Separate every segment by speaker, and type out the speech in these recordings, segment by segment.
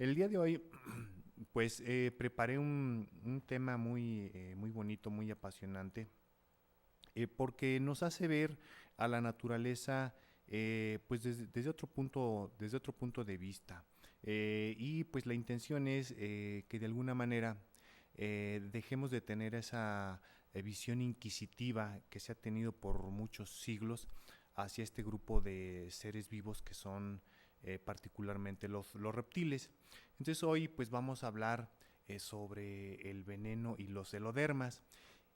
Speaker 1: El día de hoy, pues preparé un tema muy bonito, muy apasionante, porque nos hace ver a la naturaleza, pues desde otro punto de vista. Y pues la intención es que de alguna manera dejemos de tener esa visión inquisitiva que se ha tenido por muchos siglos hacia este grupo de seres vivos que son particularmente los reptiles. Entonces hoy pues vamos a hablar sobre el veneno y los helodermas.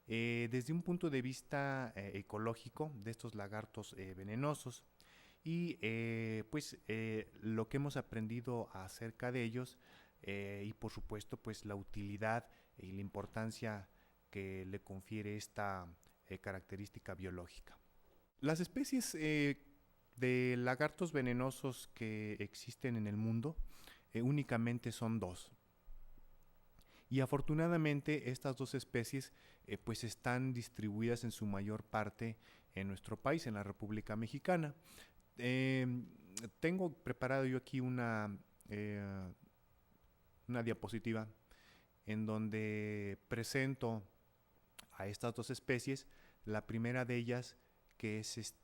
Speaker 1: Desde un punto de vista ecológico de estos lagartos venenosos y lo que hemos aprendido acerca de ellos, y por supuesto pues la utilidad y la importancia que le confiere esta característica biológica. Las especies de lagartos venenosos que existen en el mundo únicamente son dos. Y afortunadamente estas dos especies pues están distribuidas en su mayor parte en nuestro país, en la República Mexicana. Eh, Tengo preparado yo aquí eh, una diapositiva en donde presento a estas dos especies. La primera de ellas, que es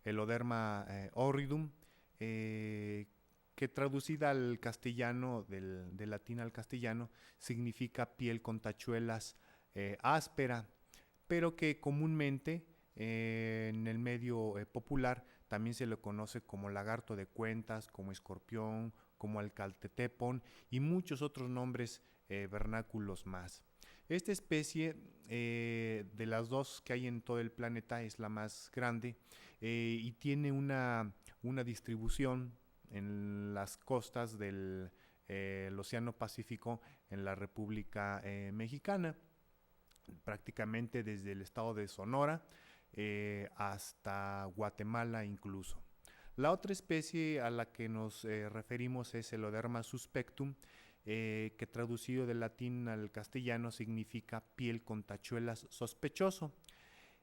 Speaker 1: Eloderma horridum, eh, que traducida al castellano, del latín al castellano, significa piel con tachuelas áspera, pero que comúnmente en el medio popular también se le conoce como lagarto de cuentas, como escorpión, como alcaltetepon y muchos otros nombres vernáculos más. Esta especie, de las dos que hay en todo el planeta, es la más grande y tiene una distribución en las costas del el Océano Pacífico en la República Mexicana, prácticamente desde el estado de Sonora hasta Guatemala incluso. La otra especie a la que nos referimos es el Oderma suspectum, que traducido del latín al castellano significa piel con tachuelas sospechoso.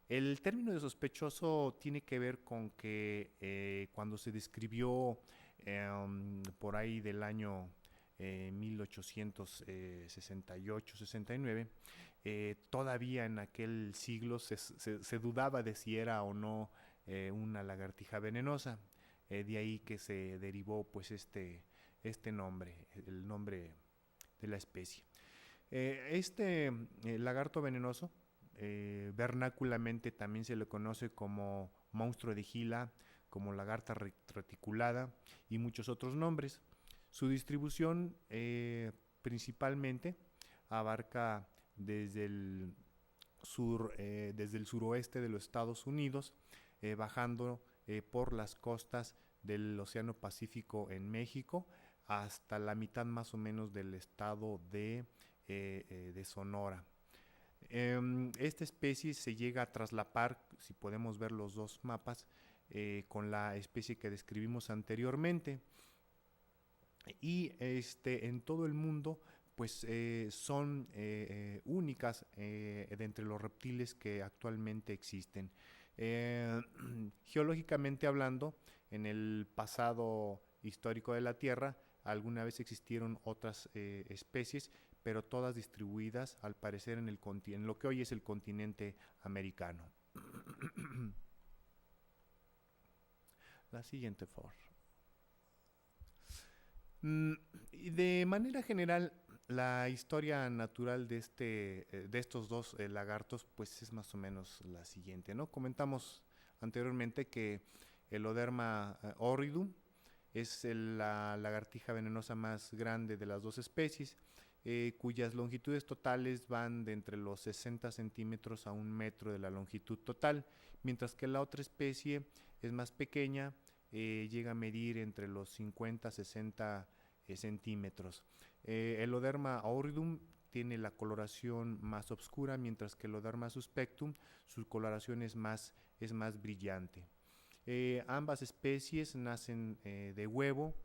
Speaker 1: El término de sospechoso tiene que ver con que cuando se describió por ahí del año 1868-69, todavía en aquel siglo se dudaba de si era o no una lagartija venenosa. De ahí que se derivó pues este nombre, el nombre de la especie. Lagarto venenoso, vernáculamente también se le conoce como monstruo de Gila, como lagarta reticulada y muchos otros nombres. Su distribución principalmente abarca desde el suroeste de los Estados Unidos, bajando por las costas del Océano Pacífico en México hasta la mitad más o menos del estado de Sonora. Esta especie se llega a traslapar, si podemos ver los dos mapas, con la especie que describimos anteriormente. Y en todo el mundo, pues son únicas de entre los reptiles que actualmente existen. Eh, Geológicamente hablando, en el pasado histórico de la Tierra, alguna vez existieron otras especies, pero todas distribuidas al parecer en lo que hoy es el continente americano. La siguiente, por favor. Mm, y de manera general, la historia natural de estos dos lagartos, pues es más o menos la siguiente, ¿no? Comentamos anteriormente que el Oderma horridum es la lagartija venenosa más grande de las dos especies, cuyas longitudes totales van de entre los 60 centímetros a 1 metro de la longitud total, mientras que la otra especie es más pequeña, llega a medir entre los 50 a 60 centímetros. El Oderma auridum tiene la coloración más oscura, mientras que el Oderma suspectum, su coloración es más brillante. Ambas especies nacen de huevo.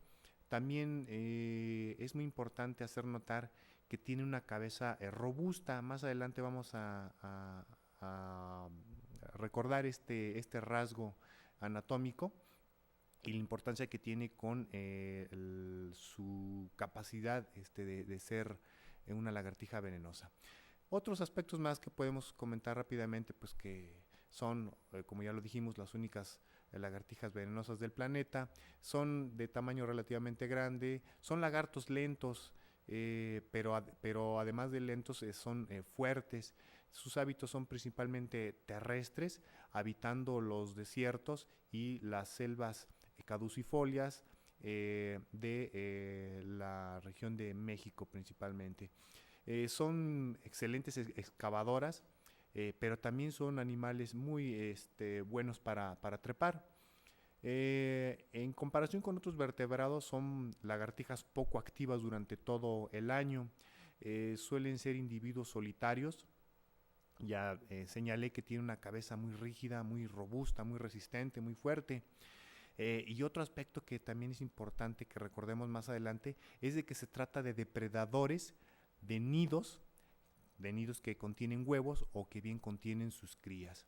Speaker 1: También es muy importante hacer notar que tiene una cabeza robusta. Más adelante vamos a recordar este rasgo anatómico. y la importancia que tiene con su capacidad de ser una lagartija venenosa. Otros aspectos más que podemos comentar rápidamente, pues que son, como ya lo dijimos, las únicas lagartijas venenosas del planeta, son de tamaño relativamente grande, son lagartos lentos, pero además de lentos son fuertes. Sus hábitos son principalmente terrestres, habitando los desiertos y las selvas caducifolias de la región de México principalmente. Son excelentes excavadoras, pero también son animales muy buenos para trepar. En comparación con otros vertebrados, son lagartijas poco activas durante todo el año. Suelen ser individuos solitarios. Ya señalé que tiene una cabeza muy rígida, muy robusta, muy resistente, muy fuerte. Y otro aspecto que también es importante que recordemos más adelante es de que se trata de depredadores de nidos que contienen huevos o que bien contienen sus crías.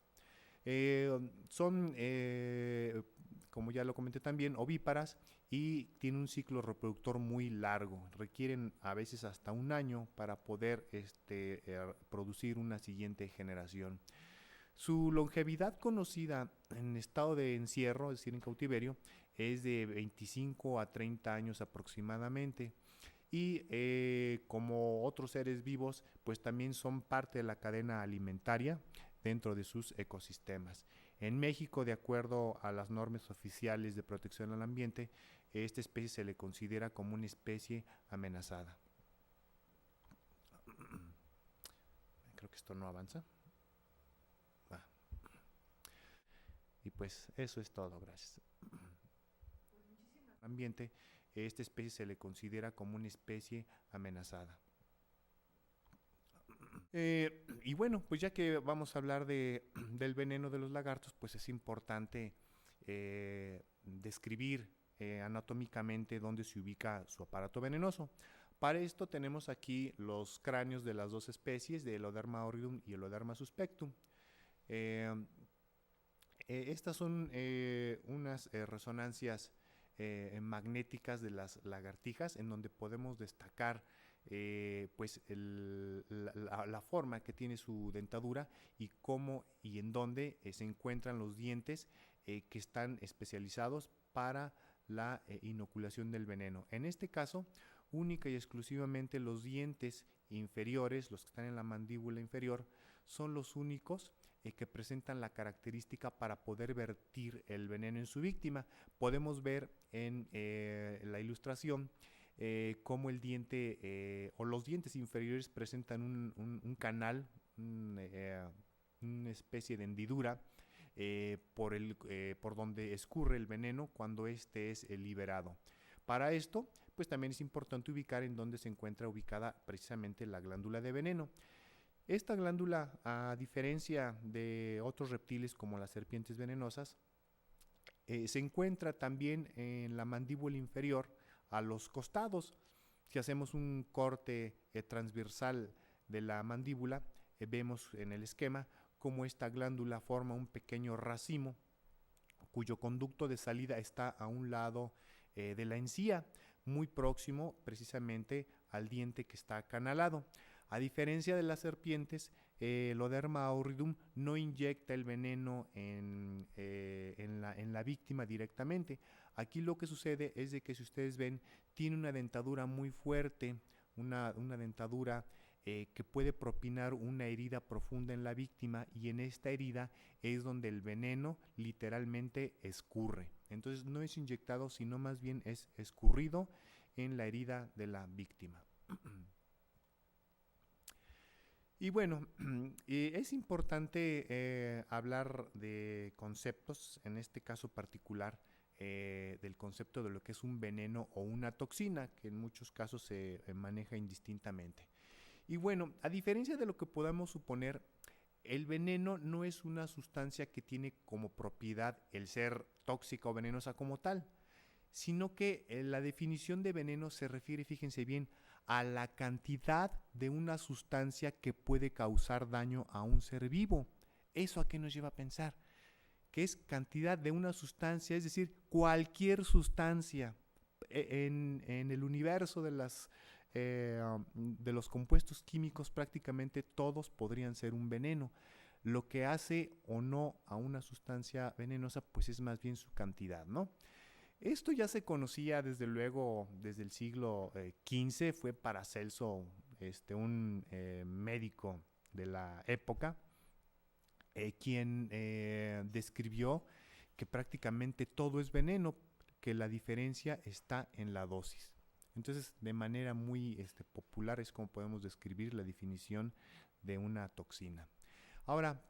Speaker 1: Son, como ya lo comenté también, ovíparas y tienen un ciclo reproductor muy largo. Requieren a veces hasta un año para poder producir una siguiente generación. Su longevidad conocida en estado de encierro, es decir, en cautiverio, es de 25 a 30 años aproximadamente. Y como otros seres vivos, pues también son parte de la cadena alimentaria dentro de sus ecosistemas. En México, de acuerdo a las normas oficiales de protección al ambiente, esta especie se le considera como una especie amenazada. Creo que esto no avanza. Y pues eso es todo, gracias. Ambiente, esta especie se le considera como una especie amenazada. Y bueno, pues ya que vamos a hablar del veneno de los lagartos, pues es importante describir anatómicamente dónde se ubica su aparato venenoso. Para esto tenemos aquí los cráneos de las dos especies, de Eloderma horridum y Eloderma suspectum. Estas son unas resonancias magnéticas de las lagartijas, en donde podemos destacar pues la forma que tiene su dentadura y cómo y en dónde se encuentran los dientes que están especializados para la inoculación del veneno. En este caso, única y exclusivamente los dientes inferiores, los que están en la mandíbula inferior, son los únicos que presentan la característica para poder vertir el veneno en su víctima. Podemos ver en la ilustración cómo el diente o los dientes inferiores presentan un canal, una especie de hendidura por donde escurre el veneno cuando este es liberado. Para esto, pues también es importante ubicar en dónde se encuentra ubicada precisamente la glándula de veneno. Esta glándula, a diferencia de otros reptiles como las serpientes venenosas, se encuentra también en la mandíbula inferior a los costados. Si hacemos un corte transversal de la mandíbula, vemos en el esquema cómo esta glándula forma un pequeño racimo cuyo conducto de salida está a un lado de la encía, muy próximo precisamente al diente que está acanalado. A diferencia de las serpientes, Eloderma horridum no inyecta el veneno en la víctima directamente. Aquí lo que sucede es de que, si ustedes ven, tiene una dentadura muy fuerte, una dentadura que puede propinar una herida profunda en la víctima, y en esta herida es donde el veneno literalmente escurre. Entonces no es inyectado, sino más bien es escurrido en la herida de la víctima. Y bueno, es importante hablar de conceptos, en este caso particular, del concepto de lo que es un veneno o una toxina, que en muchos casos se maneja indistintamente. Y bueno, a diferencia de lo que podamos suponer, el veneno no es una sustancia que tiene como propiedad el ser tóxica o venenosa como tal, sino que la definición de veneno se refiere, fíjense bien, a la cantidad de una sustancia que puede causar daño a un ser vivo. ¿Eso a qué nos lleva a pensar? que es cantidad de una sustancia, es decir, cualquier sustancia en el universo de los compuestos químicos, prácticamente todos podrían ser un veneno. Lo que hace o no a una sustancia venenosa, pues es más bien su cantidad, ¿no? Esto ya se conocía desde luego desde el siglo XV, fue Paracelso, un médico de la época, quien describió que prácticamente todo es veneno, que la diferencia está en la dosis. Entonces, de manera muy popular es como podemos describir la definición de una toxina. Ahora,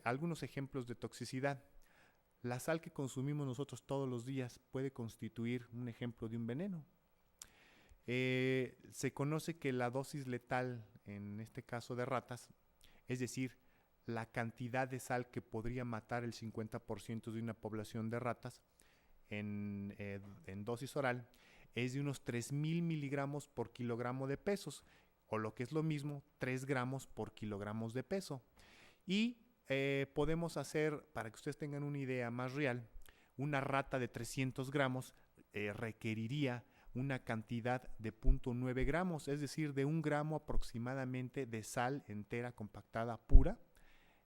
Speaker 1: algunos ejemplos de toxicidad. La sal que consumimos nosotros todos los días puede constituir un ejemplo de un veneno. Se conoce que la dosis letal, en este caso de ratas, es decir, la cantidad de sal que podría matar el 50% de una población de ratas en dosis oral, es de unos 3.000 miligramos por kilogramo de pesos, o lo que es lo mismo, 3 gramos por kilogramos de peso. Y podemos hacer, para que ustedes tengan una idea más real, una rata de 300 gramos requeriría una cantidad de 0.9 gramos, es decir, de 1 gramo aproximadamente de sal entera compactada pura,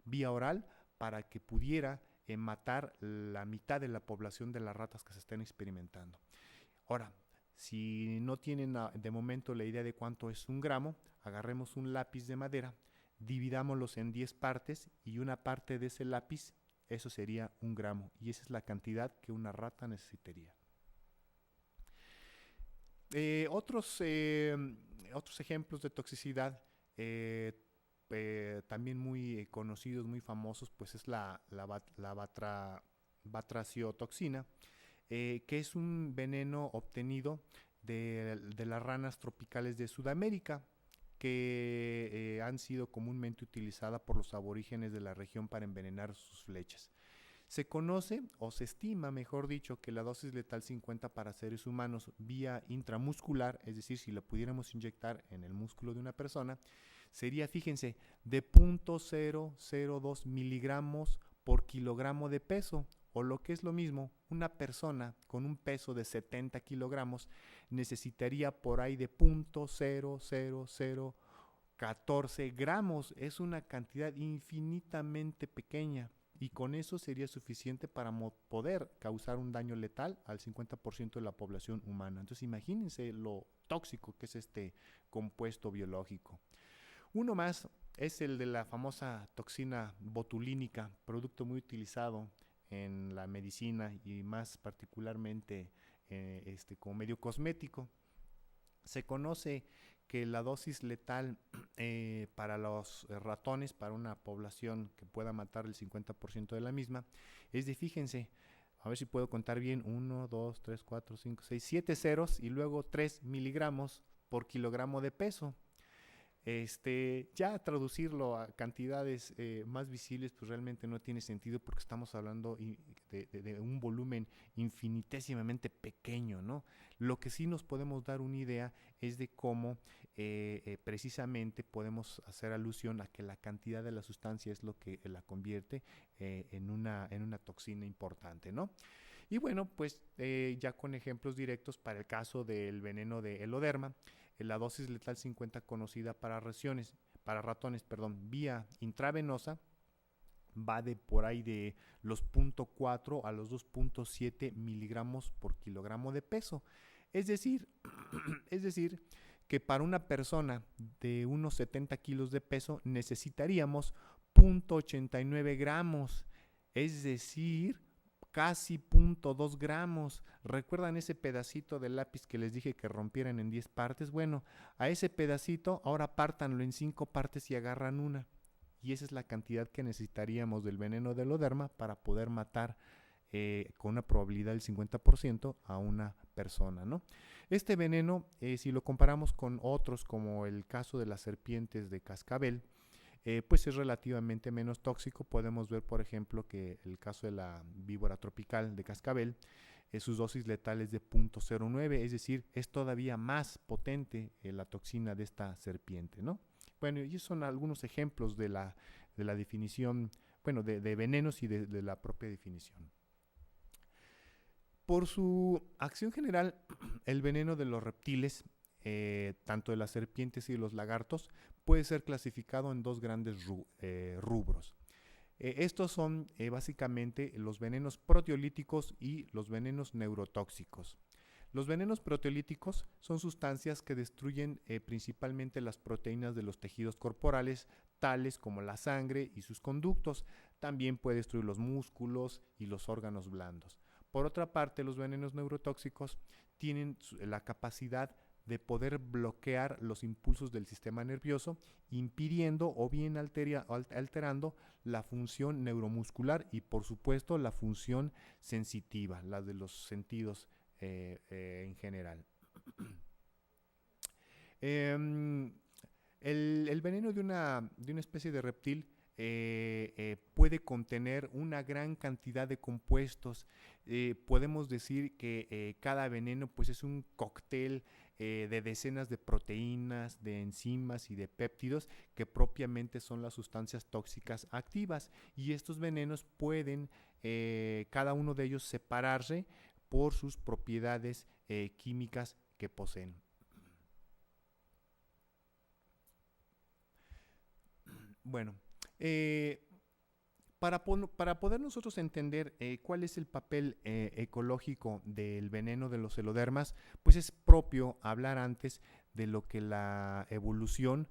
Speaker 1: vía oral, para que pudiera matar la mitad de la población de las ratas que se estén experimentando. Ahora, si no tienen de momento la idea de cuánto es 1 gramo, agarremos un lápiz de madera, dividámoslos en 10 partes y una parte de ese lápiz, eso sería 1 gramo, y esa es la cantidad que una rata necesitaría. Otros ejemplos de toxicidad también muy conocidos, muy famosos, pues es la batraciotoxina, que es un veneno obtenido de las ranas tropicales de Sudamérica, que han sido comúnmente utilizadas por los aborígenes de la región para envenenar sus flechas. Se conoce, o se estima, mejor dicho, que la dosis letal 50 para seres humanos vía intramuscular, es decir, si la pudiéramos inyectar en el músculo de una persona, sería, fíjense, de 0.002 miligramos por kilogramo de peso, o lo que es lo mismo, una persona con un peso de 70 kilogramos necesitaría por ahí de 0.00014 gramos. Es una cantidad infinitamente pequeña, y con eso sería suficiente para poder causar un daño letal al 50% de la población humana. Entonces imagínense lo tóxico que es este compuesto biológico. Uno más es el de la famosa toxina botulínica, producto muy utilizado en la medicina y más particularmente como medio cosmético. Se conoce que la dosis letal para los ratones, para una población que pueda matar el 50% de la misma, es de, fíjense, a ver si puedo contar bien, 1, 2, 3, 4, 5, 6, 7 ceros y luego 3 miligramos por kilogramo de peso. Ya traducirlo a cantidades más visibles pues realmente no tiene sentido, porque estamos hablando de un volumen infinitésimamente pequeño, ¿no? Lo que sí nos podemos dar una idea es de cómo precisamente podemos hacer alusión a que la cantidad de la sustancia es lo que la convierte en una toxina importante, ¿no? Y bueno, pues ya con ejemplos directos para el caso del veneno de Eloderma, la dosis letal 50 conocida para ratones, vía intravenosa, va de por ahí de los 0.4 a los 2.7 miligramos por kilogramo de peso. Es decir, que para una persona de unos 70 kilos de peso necesitaríamos 0.89 gramos. Es decir, casi 0.2 gramos. ¿Recuerdan ese pedacito de lápiz que les dije que rompieran en 10 partes? Bueno, a ese pedacito ahora pártanlo en 5 partes y agarran una. Y esa es la cantidad que necesitaríamos del veneno de Eloderma para poder matar con una probabilidad del 50% a una persona, ¿no? Este veneno, si lo comparamos con otros, como el caso de las serpientes de cascabel, pues es relativamente menos tóxico. Podemos ver, por ejemplo, que el caso de la víbora tropical de cascabel, sus dosis letales de 0.09, es decir, es todavía más potente la toxina de esta serpiente, ¿no? Bueno, y son algunos ejemplos de la definición bueno, de venenos y de la propia definición. Por su acción general, el veneno de los reptiles, tanto de las serpientes y de los lagartos, puede ser clasificado en dos grandes rubros. Estos son básicamente los venenos proteolíticos y los venenos neurotóxicos. Los venenos proteolíticos son sustancias que destruyen principalmente las proteínas de los tejidos corporales, tales como la sangre y sus conductos. También puede destruir los músculos y los órganos blandos. Por otra parte, los venenos neurotóxicos tienen la capacidad de poder bloquear los impulsos del sistema nervioso, impidiendo o bien alterando la función neuromuscular y, por supuesto, la función sensitiva, la de los sentidos en general. El veneno de una especie de reptil puede contener una gran cantidad de compuestos. Podemos decir que cada veneno pues, es un cóctel de decenas de proteínas, de enzimas y de péptidos que propiamente son las sustancias tóxicas activas. Y estos venenos pueden, cada uno de ellos, separarse por sus propiedades químicas que poseen. Bueno, para poder nosotros entender cuál es el papel ecológico del veneno de los celodermas, pues es propio hablar antes de lo que la evolución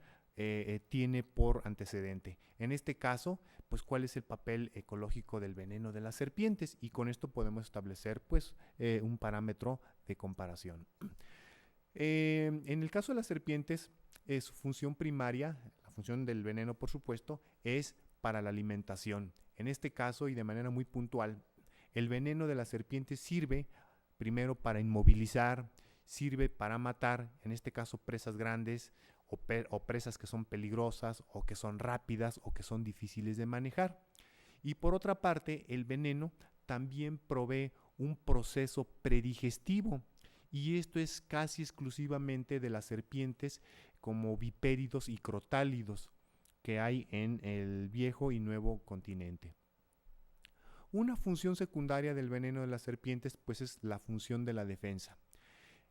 Speaker 1: tiene por antecedente. En este caso, pues cuál es el papel ecológico del veneno de las serpientes, y con esto podemos establecer pues un parámetro de comparación. En el caso de las serpientes, su función primaria, la función del veneno por supuesto, es para la alimentación. En este caso y de manera muy puntual, el veneno de la serpiente sirve primero para inmovilizar, sirve para matar, en este caso presas grandes o presas que son peligrosas o que son rápidas o que son difíciles de manejar. Y por otra parte, el veneno también provee un proceso predigestivo, y esto es casi exclusivamente de las serpientes como vipéridos y crotálidos que hay en el viejo y nuevo continente. Una función secundaria del veneno de las serpientes pues es la función de la defensa.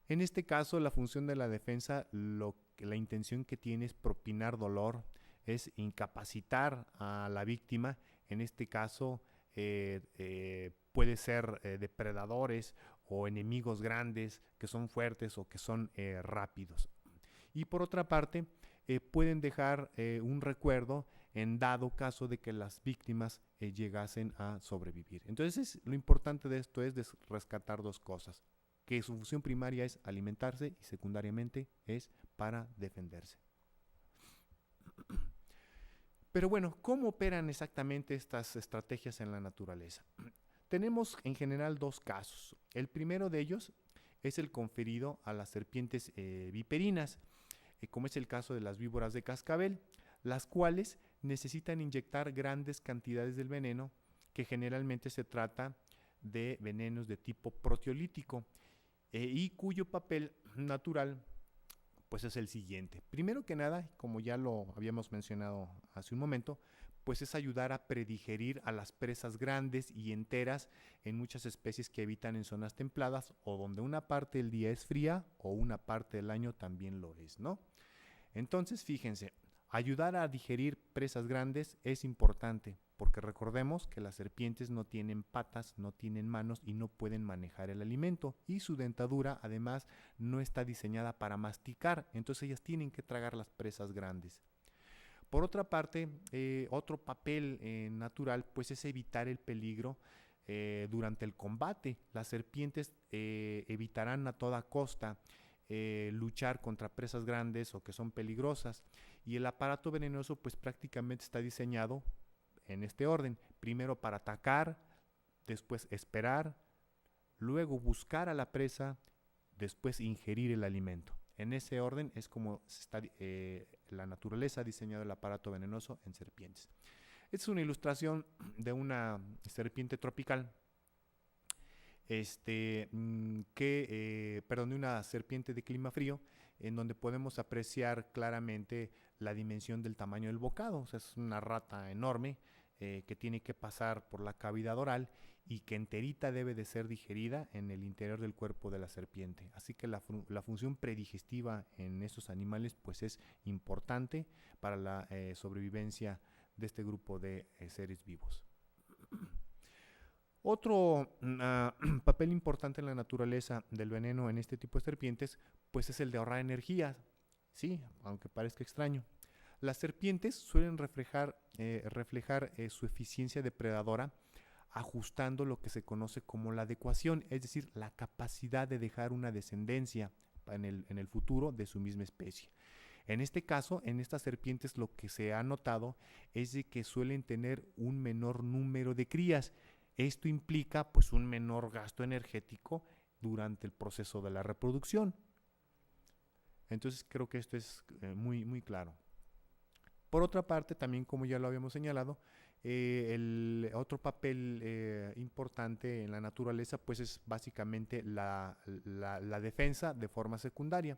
Speaker 1: En este caso, la función de la defensa, la intención que tiene es propinar dolor, es incapacitar a la víctima. En este caso puede ser depredadores o enemigos grandes que son fuertes o que son rápidos. Y por otra parte, pueden dejar un recuerdo en dado caso de que las víctimas llegasen a sobrevivir. Entonces, lo importante de esto es rescatar dos cosas: que su función primaria es alimentarse y secundariamente es para defenderse. Pero bueno, ¿cómo operan exactamente estas estrategias en la naturaleza? Tenemos en general dos casos. El primero de ellos es el conferido a las serpientes viperinas, como es el caso de las víboras de cascabel, las cuales necesitan inyectar grandes cantidades del veneno, que generalmente se trata de venenos de tipo proteolítico, y cuyo papel natural pues es el siguiente. Primero que nada, como ya lo habíamos mencionado hace un momento, pues es ayudar a predigerir a las presas grandes y enteras en muchas especies que habitan en zonas templadas o donde una parte del día es fría o una parte del año también lo es, ¿no? Entonces, fíjense, ayudar a digerir presas grandes es importante, porque recordemos que las serpientes no tienen patas, no tienen manos y no pueden manejar el alimento, y su dentadura además no está diseñada para masticar, entonces ellas tienen que tragar las presas grandes. Por otra parte, otro papel natural pues es evitar el peligro durante el combate. Las serpientes evitarán a toda costa luchar contra presas grandes o que son peligrosas, y el aparato venenoso pues prácticamente está diseñado en este orden: primero para atacar, después esperar, luego buscar a la presa, después ingerir el alimento. En ese orden es como está la naturaleza ha diseñado el aparato venenoso en serpientes. Esta es una ilustración de una serpiente tropical, de una serpiente de clima frío, en donde podemos apreciar claramente la dimensión del tamaño del bocado. O sea, es una rata enorme, que tiene que pasar por la cavidad oral y que enterita debe de ser digerida en el interior del cuerpo de la serpiente. Así que la función predigestiva en estos animales pues es importante para la sobrevivencia de este grupo de seres vivos. Otro papel importante en la naturaleza del veneno en este tipo de serpientes pues es el de ahorrar energía, sí, aunque parezca extraño. Las serpientes suelen reflejar su eficiencia depredadora ajustando lo que se conoce como la adecuación, es decir, la capacidad de dejar una descendencia en el futuro de su misma especie. En este caso, en estas serpientes lo que se ha notado es de que suelen tener un menor número de crías. Esto implica pues un menor gasto energético durante el proceso de la reproducción. Entonces creo que esto es muy claro. Por otra parte, también como ya lo habíamos señalado, el otro papel importante en la naturaleza pues es básicamente la defensa de forma secundaria.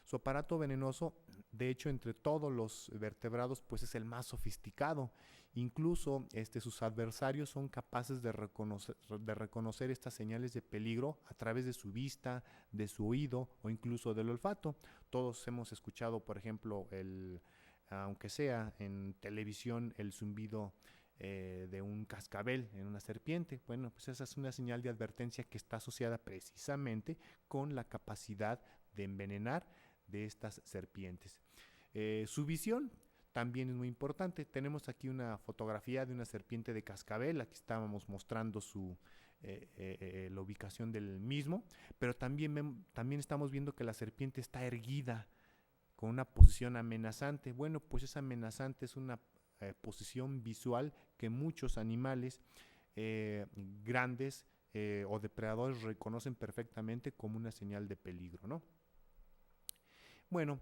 Speaker 1: Su aparato venenoso, de hecho, entre todos los vertebrados pues es el más sofisticado. Incluso sus adversarios son capaces de reconocer estas señales de peligro a través de su vista, de su oído o incluso del olfato. Todos hemos escuchado, por ejemplo, aunque sea en televisión, el zumbido de un cascabel en una serpiente. Bueno, pues esa es una señal de advertencia que está asociada precisamente con la capacidad de envenenar de estas serpientes. Su visión también es muy importante. Tenemos aquí una fotografía de una serpiente de cascabel. Aquí estábamos mostrando la ubicación del mismo, pero también estamos viendo que la serpiente está erguida con una posición amenazante. Bueno, pues esa amenazante es una posición visual que muchos animales grandes o depredadores reconocen perfectamente como una señal de peligro, ¿no? Bueno,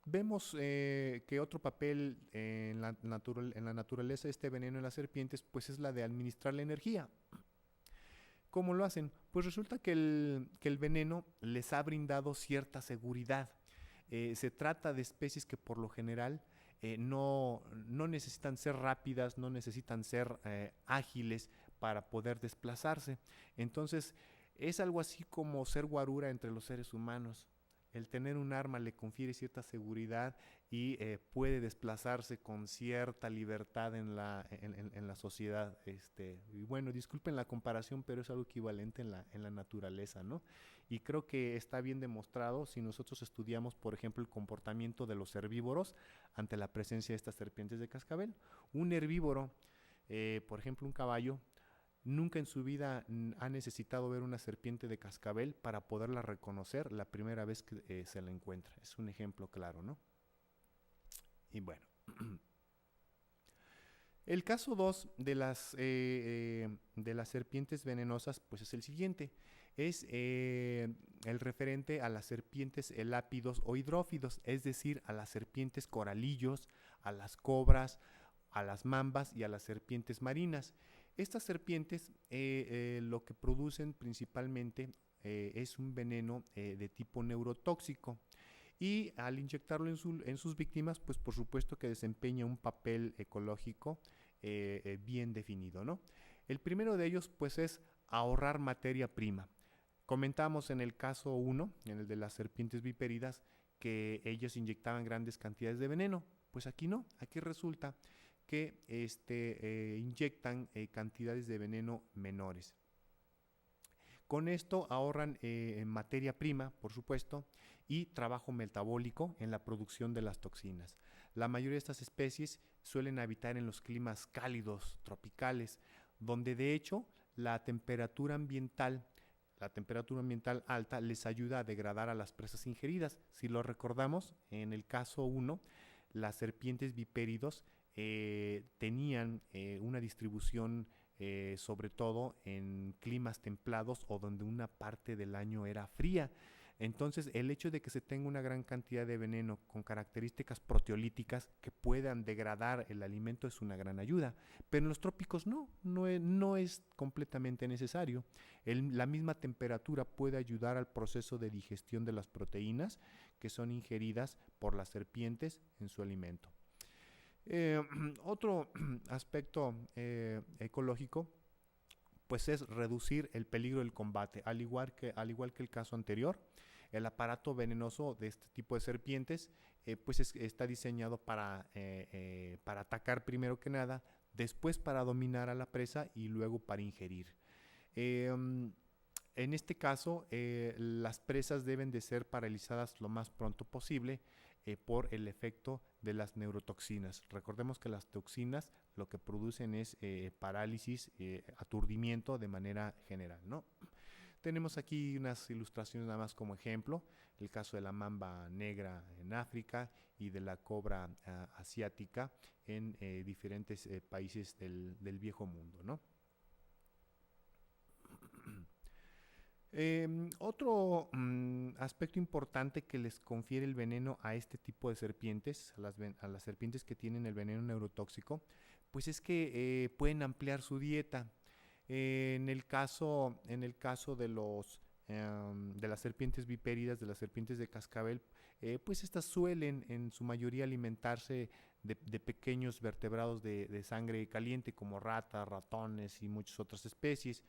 Speaker 1: vemos que otro papel en la naturaleza de este veneno en las serpientes pues es la de administrar la energía. ¿Cómo lo hacen? Pues resulta que el veneno les ha brindado cierta seguridad. Se trata de especies que por lo general no necesitan ser rápidas, no necesitan ser ágiles para poder desplazarse. Entonces, es algo así como ser guarura entre los seres humanos. El tener un arma le confiere cierta seguridad y puede desplazarse con cierta libertad en la sociedad. Y bueno, disculpen la comparación, pero es algo equivalente en la naturaleza, ¿no? Y creo que está bien demostrado si nosotros estudiamos, por ejemplo, el comportamiento de los herbívoros ante la presencia de estas serpientes de cascabel. Un herbívoro, por ejemplo, un caballo, nunca en su vida ha necesitado ver una serpiente de cascabel para poderla reconocer la primera vez que se la encuentra. Es un ejemplo claro, ¿no? Y bueno, el caso 2 de las serpientes venenosas pues es el siguiente. Es el referente a las serpientes elápidos o hidrófidos, es decir, a las serpientes coralillos, a las cobras, a las mambas y a las serpientes marinas. Estas serpientes lo que producen principalmente es un veneno de tipo neurotóxico y al inyectarlo en sus víctimas, pues por supuesto que desempeña un papel ecológico bien definido, ¿no? El primero de ellos pues es ahorrar materia prima. Comentamos en el caso 1, en el de las serpientes viperidas, que ellos inyectaban grandes cantidades de veneno. Pues aquí no, aquí resulta que inyectan cantidades de veneno menores. Con esto ahorran materia prima, por supuesto, y trabajo metabólico en la producción de las toxinas. La mayoría de estas especies suelen habitar en los climas cálidos, tropicales, donde de hecho la temperatura ambiental alta les ayuda a degradar a las presas ingeridas. Si lo recordamos, en el caso 1, las serpientes vipéridos tenían una distribución sobre todo en climas templados o donde una parte del año era fría. Entonces, el hecho de que se tenga una gran cantidad de veneno con características proteolíticas que puedan degradar el alimento es una gran ayuda. Pero en los trópicos no es completamente necesario. La misma temperatura puede ayudar al proceso de digestión de las proteínas que son ingeridas por las serpientes en su alimento. Eh, Otro aspecto ecológico pues es reducir el peligro del combate. Al igual que el caso anterior, el aparato venenoso de este tipo de serpientes pues está diseñado para atacar primero que nada, después para dominar a la presa y luego para ingerir. Eh, en este caso, las presas deben de ser paralizadas lo más pronto posible por el efecto de las neurotoxinas. Recordemos que las toxinas lo que producen es parálisis, aturdimiento de manera general, ¿no? Tenemos aquí unas ilustraciones nada más como ejemplo, el caso de la mamba negra en África y de la cobra asiática en diferentes países del viejo mundo, ¿no? Otro aspecto importante que les confiere el veneno a este tipo de serpientes, a las serpientes que tienen el veneno neurotóxico, pues es que pueden ampliar su dieta. En el caso de las serpientes vipéridas, de las serpientes de cascabel, pues estas suelen en su mayoría alimentarse de pequeños vertebrados de sangre caliente como ratas, ratones y muchas otras especies.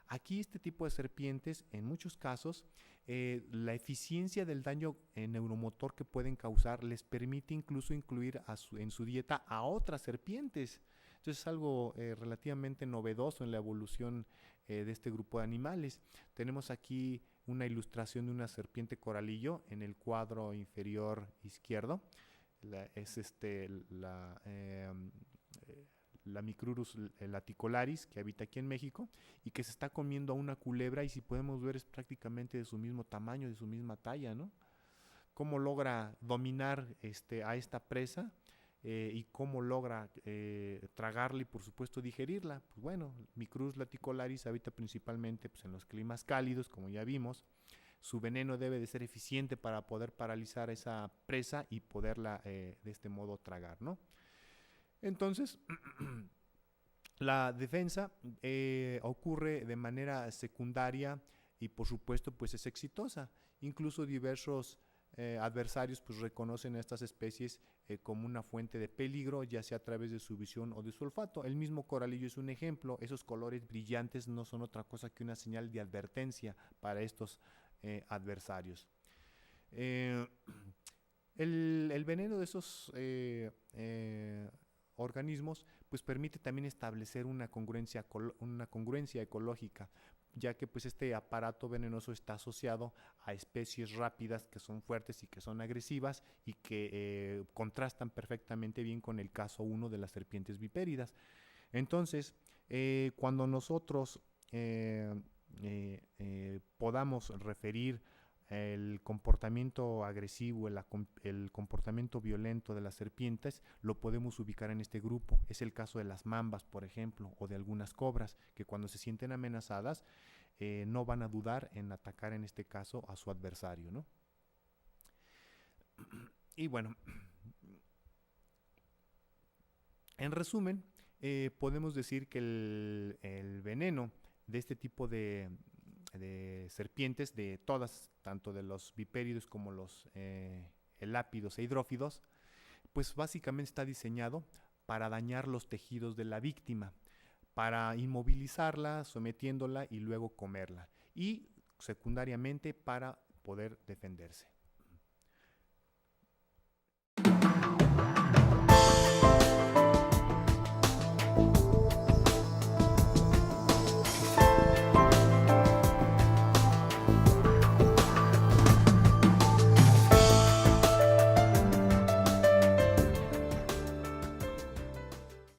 Speaker 1: Aquí este tipo de serpientes, en muchos casos, la eficiencia del daño neuromotor que pueden causar les permite incluso incluir en su dieta a otras serpientes. Entonces es algo relativamente novedoso en la evolución de este grupo de animales. Tenemos aquí una ilustración de una serpiente coralillo en el cuadro inferior izquierdo. Es la Micrurus laticolaris, que habita aquí en México y que se está comiendo a una culebra, y si podemos ver es prácticamente de su mismo tamaño, de su misma talla, ¿no? Cómo logra dominar a esta presa y cómo logra tragarla y por supuesto digerirla. Pues bueno, Micrurus laticolaris habita principalmente pues, en los climas cálidos, como ya vimos. Su veneno debe de ser eficiente para poder paralizar a esa presa y poderla de este modo tragar, ¿no? Entonces, la defensa ocurre de manera secundaria y por supuesto pues es exitosa. Incluso diversos adversarios pues reconocen a estas especies como una fuente de peligro, ya sea a través de su visión o de su olfato. El mismo coralillo es un ejemplo. Esos colores brillantes no son otra cosa que una señal de advertencia para estos adversarios. Eh, el veneno de esos organismos pues permite también establecer una congruencia ecológica, ya que pues este aparato venenoso está asociado a especies rápidas que son fuertes y que son agresivas y que contrastan perfectamente bien con el caso 1 de las serpientes vipéridas. Entonces, cuando nosotros podamos referir el comportamiento agresivo, el comportamiento violento de las serpientes, lo podemos ubicar en este grupo. Es el caso de las mambas, por ejemplo, o de algunas cobras, que cuando se sienten amenazadas, no van a dudar en atacar, en este caso, a su adversario, ¿no? Y bueno, en resumen, podemos decir que el veneno de este tipo de serpientes, de todas, tanto de los vipéridos como los elápidos e hidrófidos, pues básicamente está diseñado para dañar los tejidos de la víctima, para inmovilizarla, sometiéndola y luego comerla, y secundariamente para poder defenderse.